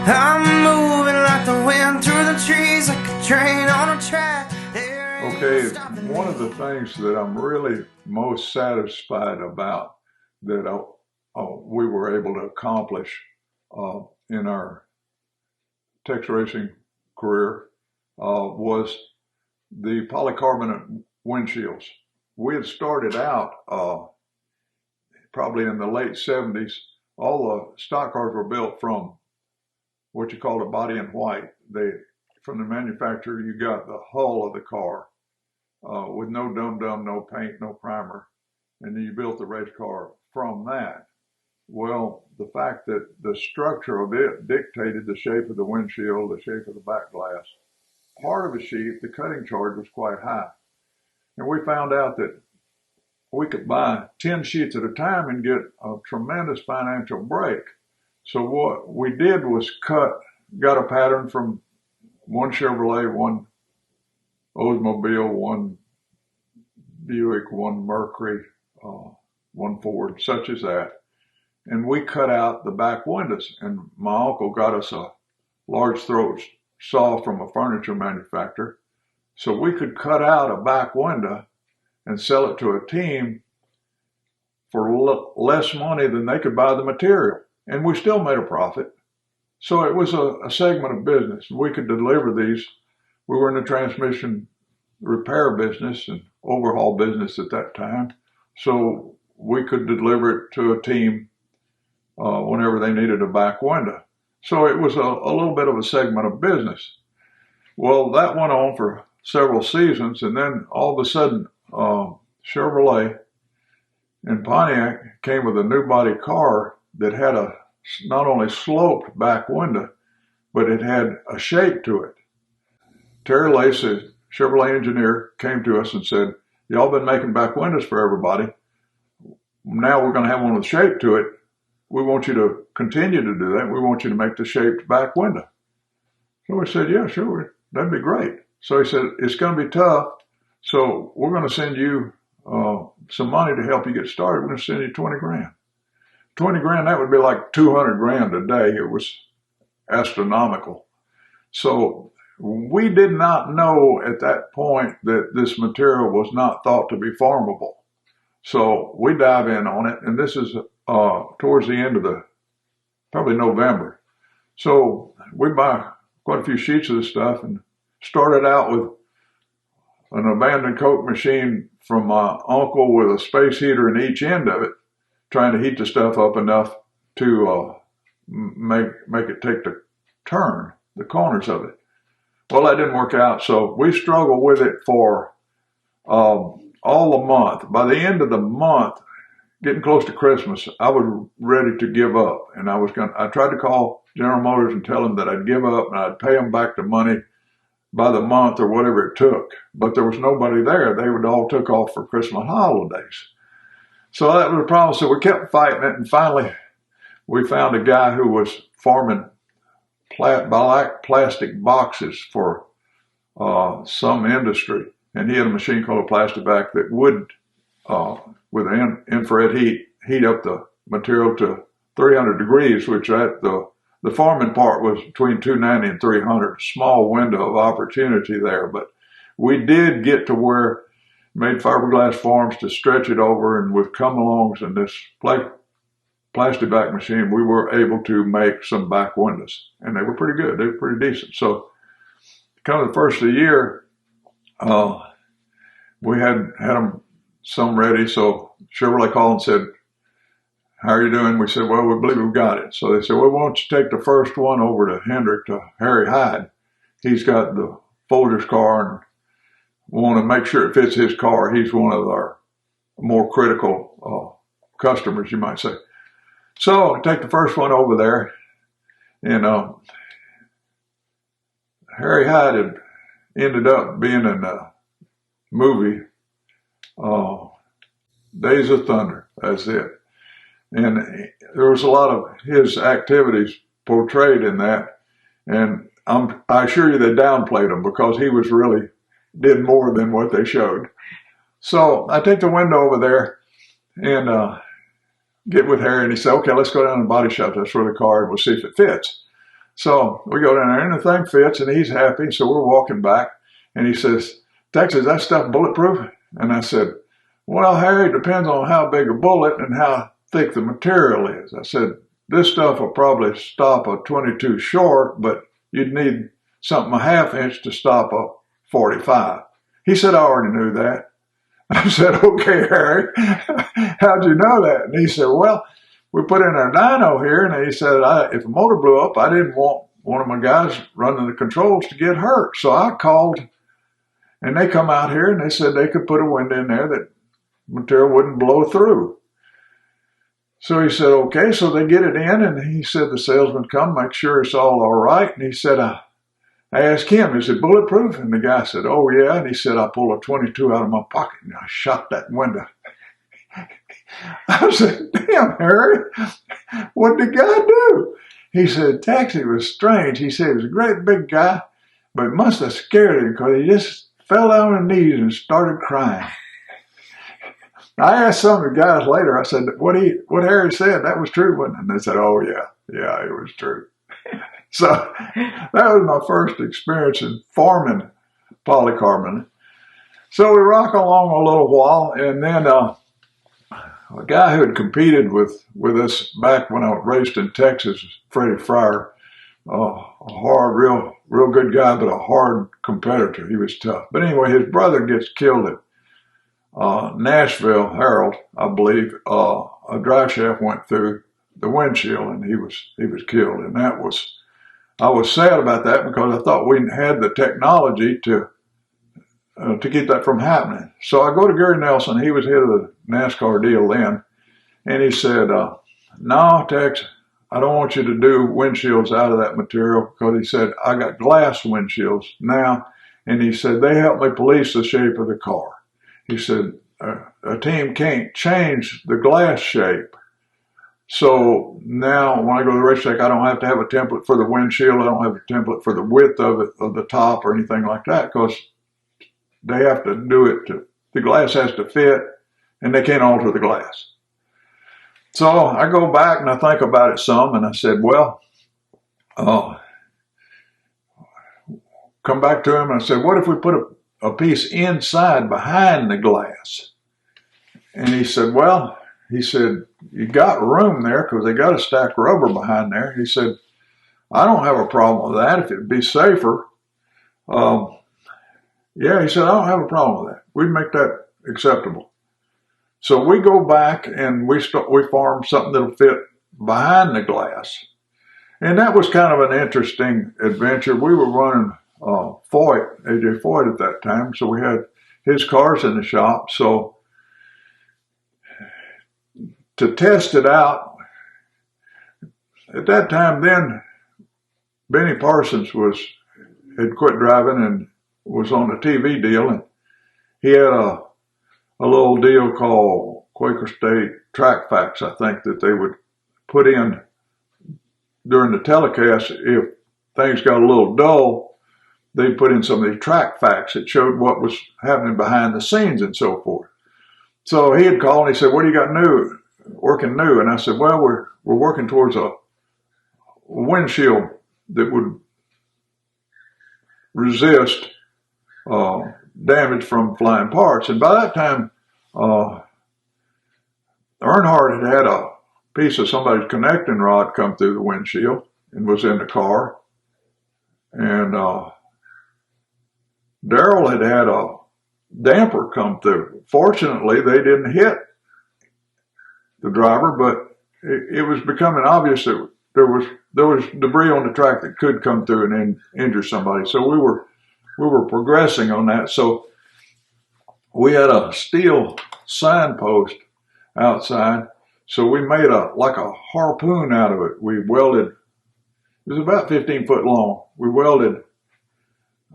I'm moving like the wind through the trees, like a train on a track. Okay, one of the things that I'm really most satisfied about that we were able to accomplish in our Tex racing career was the polycarbonate windshields. We had started out probably in the late 70s. All the stock cars were built from what you call a body in white. From the manufacturer, you got the hull of the car with no dum-dum, no paint, no primer, and then you built the race car from that. Well, the fact that the structure of it dictated the shape of the windshield, the shape of the back glass. Part of the sheet, the cutting charge was quite high. And we found out that we could buy 10 sheets at a time and get a tremendous financial break. So what we did was got a pattern from one Chevrolet, one Oldsmobile, one Buick, one Mercury, one Ford, such as that. And we cut out the back windows. And my uncle got us a large throat saw from a furniture manufacturer. So we could cut out a back window and sell it to a team for less money than they could buy the material. And we still made a profit. So it was a segment of business. We could deliver these. We were in the transmission repair business and overhaul business at that time. So we could deliver it to a team whenever they needed a back window. So it was a little bit of a segment of business. Well, that went on for several seasons, and then all of a sudden, Chevrolet and Pontiac came with a new body car that had a not only sloped back window, but it had a shape to it. Terry Lacey, Chevrolet engineer, came to us and said, "Y'all been making back windows for everybody. Now we're going to have one with shape to it. We want you to continue to do that. We want you to make the shaped back window." So we said, "Yeah, sure, that'd be great." So he said, "It's going to be tough. So we're going to send you some money to help you get started. We're going to send you 20 grand. 20 grand, that would be like 200 grand a day. It was astronomical. So we did not know at that point that this material was not thought to be farmable. So we dive in on it, and this is towards the end of probably November. So we buy quite a few sheets of this stuff and started out with an abandoned Coke machine from my uncle with a space heater in each end of it, trying to heat the stuff up enough to make it take the turn, the corners of it. Well, that didn't work out, so we struggled with it for all the month. By the end of the month, getting close to Christmas, I was ready to give up, and I tried to call General Motors and tell them that I'd give up and I'd pay them back the money by the month or whatever it took. But there was nobody there. They would all took off for Christmas holidays. So that was a problem. So we kept fighting it, and finally we found a guy who was forming black plastic boxes for some industry, and he had a machine called a Plastivac that would, with an infrared heat up the material to 300 degrees, which the forming part was between 290 and 300. Small window of opportunity there, but we did get to where made fiberglass forms to stretch it over, and with come-alongs and this Plastivac machine, we were able to make some back windows, and they were pretty good. They were pretty decent. So, kind of the first of the year, we had them some ready. So Chevrolet called and said, "How are you doing?" We said, "Well, we believe we've got it." So they said, "Well, why don't you take the first one over to Hendrick, to Harry Hyde? He's got the Folgers car, and we want to make sure it fits his car. He's one of our more critical customers, you might say." So I take the first one over there, and Harry Hyde had ended up being in a movie, Days of Thunder. That's it. And there was a lot of his activities portrayed in that. And I assure you they downplayed him because he was really did more than what they showed. So I take the window over there and get with Harry, and he said, "Okay, let's go down to the body shop. That's where the car, and we'll see if it fits." So we go down there and the thing fits and he's happy. So we're walking back and he says, Tex, is that stuff bulletproof? And I said, well, Harry, it depends on how big a bullet and how thick the material is. I said, this stuff will probably stop a 22 short, but you'd need something a half inch to stop a 45. He said, I already knew that. I said, okay, Harry, how'd you know that? And he said, well, we put in our dyno here, and he said, if a motor blew up, I didn't want one of my guys running the controls to get hurt. So I called, and they come out here, and they said they could put a window in there that material wouldn't blow through. So he said, okay. So they get it in, and he said the salesman come, make sure it's all right. And he said, I asked him, is it bulletproof? And the guy said, oh, yeah. And he said, I pulled a 22 out of my pocket, and I shot that window. I said, damn, Harry, what did the guy do? He said, Tex, it was strange. He said, he was a great big guy, but it must have scared him because he just fell down on his knees and started crying. I asked some of the guys later, I said, what Harry said, that was true, wasn't it? And they said, oh, yeah, it was true. So that was my first experience in forming polycarbonate. So we rock along a little while, and then a guy who had competed with us back when I raced in Texas, Freddie Fryer, a hard, real good guy, but a hard competitor. He was tough. But anyway, his brother gets killed at Nashville, Harold, I believe. A drive shaft went through the windshield, and he was killed. And I was sad about that because I thought we had the technology to keep that from happening. So I go to Gary Nelson. He was head of the NASCAR deal then. And he said, no, Tex, I don't want you to do windshields out of that material because he said, I got glass windshields now. And he said, they help me police the shape of the car. He said, a team can't change the glass shape. So now when I go to the racetrack, I don't have to have a template for the windshield. I don't have a template for the width of it, of the top or anything like that, because they have to do it the glass has to fit, and they can't alter the glass. So I go back and I think about it some, and I said, well, come back to him and I said, what if we put a piece inside behind the glass? And he said, you got room there because they got a stack of rubber behind there. He said, I don't have a problem with that if it'd be safer. Yeah, he said, I don't have a problem with that. We'd make that acceptable. So we go back and we farm something that'll fit behind the glass. And that was kind of an interesting adventure. We were running Foyt, AJ Foyt at that time, so we had his cars in the shop. So to test it out, at that time then, Benny Parsons had quit driving and was on a TV deal, and he had a little deal called Quaker State Track Facts, I think, that they would put in during the telecast. If things got a little dull, they'd put in some of these track facts that showed what was happening behind the scenes and so forth. So he had called and he said, what do you got working new? And I said, well, we're working towards a windshield that would resist damage from flying parts. And by that time, Earnhardt had a piece of somebody's connecting rod come through the windshield and was in the car. And Darrell had a damper come through. Fortunately, they didn't hit the driver, but it was becoming obvious that there was debris on the track that could come through and injure somebody. So we were progressing on that. So we had a steel signpost outside. So we made like a harpoon out of it. We welded, it was about 15 foot long. We welded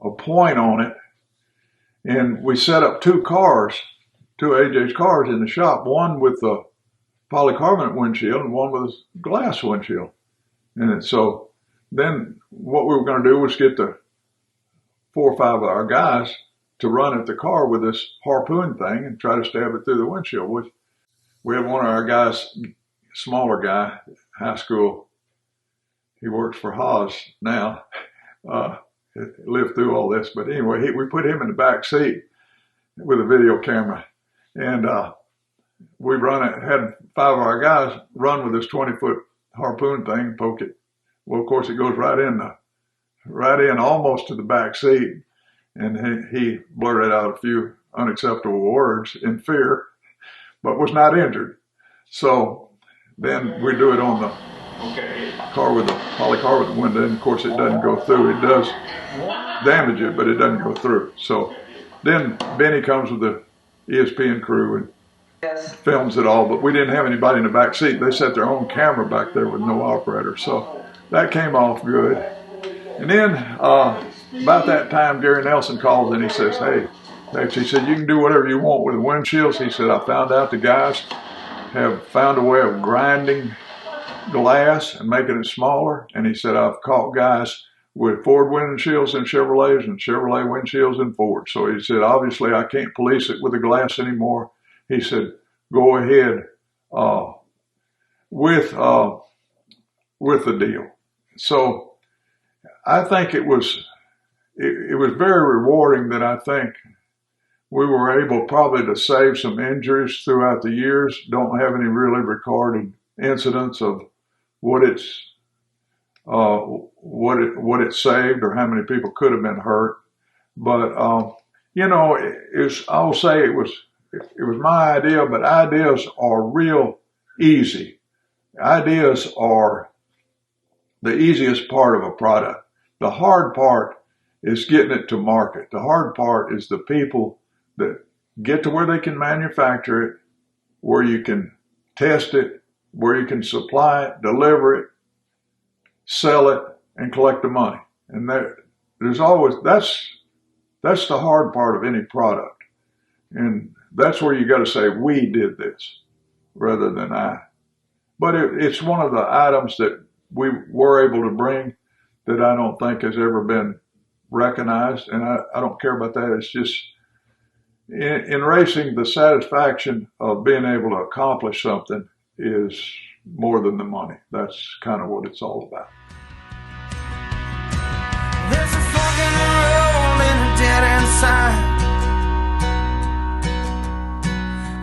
a point on it, and we set up two AJ's cars in the shop, one with the polycarbonate windshield and one with a glass windshield. And so then what we were going to do was get the 4 or 5 of our guys to run at the car with this harpoon thing and try to stab it through the windshield. We had one of our guys, smaller guy, high school. He works for Haas now. Lived through all this, but anyway, we put him in the back seat with a video camera, and we had 5 of our guys run with this 20-foot harpoon thing, poke it. Well, of course, it goes right in almost to the back seat, and he blurted out a few unacceptable words in fear, but was not injured. So then we do it on the car with the polycarbonate window, and of course it doesn't go through. It does damage it, but it doesn't go through. So then Benny comes with the ESPN crew and films it all, but we didn't have anybody in the back seat. They set their own camera back there with no operator, so that came off good. And then about that time, Gary Nelson calls and he says, hey, Tex, he said, you can do whatever you want with the windshields. He said, I found out the guys have found a way of grinding glass and making it smaller. And he said, I've caught guys with Ford windshields in Chevrolets and Chevrolet windshields in Ford. So he said, obviously I can't police it with the glass anymore. He said, go ahead with the deal. So I think it was very rewarding that I think we were able probably to save some injuries throughout the years. Don't have any really recorded incidents of what it saved or how many people could have been hurt. But I'll say it was my idea, but ideas are real easy. Ideas are the easiest part of a product. The hard part is getting it to market. The hard part is the people that get to where they can manufacture it, where you can test it, where you can supply it, deliver it, sell it, and collect the money. And there's always, that's the hard part of any product. And that's where you got to say, we did this rather than I. But it's one of the items that we were able to bring that I don't think has ever been recognized. And I don't care about that. It's just in racing, the satisfaction of being able to accomplish something is more than the money. That's kind of what it's all about. There's a fork in the road and a dead end sign.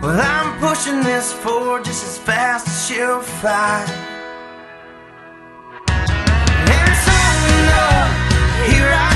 Well, I'm pushing this forward just as fast as she'll fly. And so, here I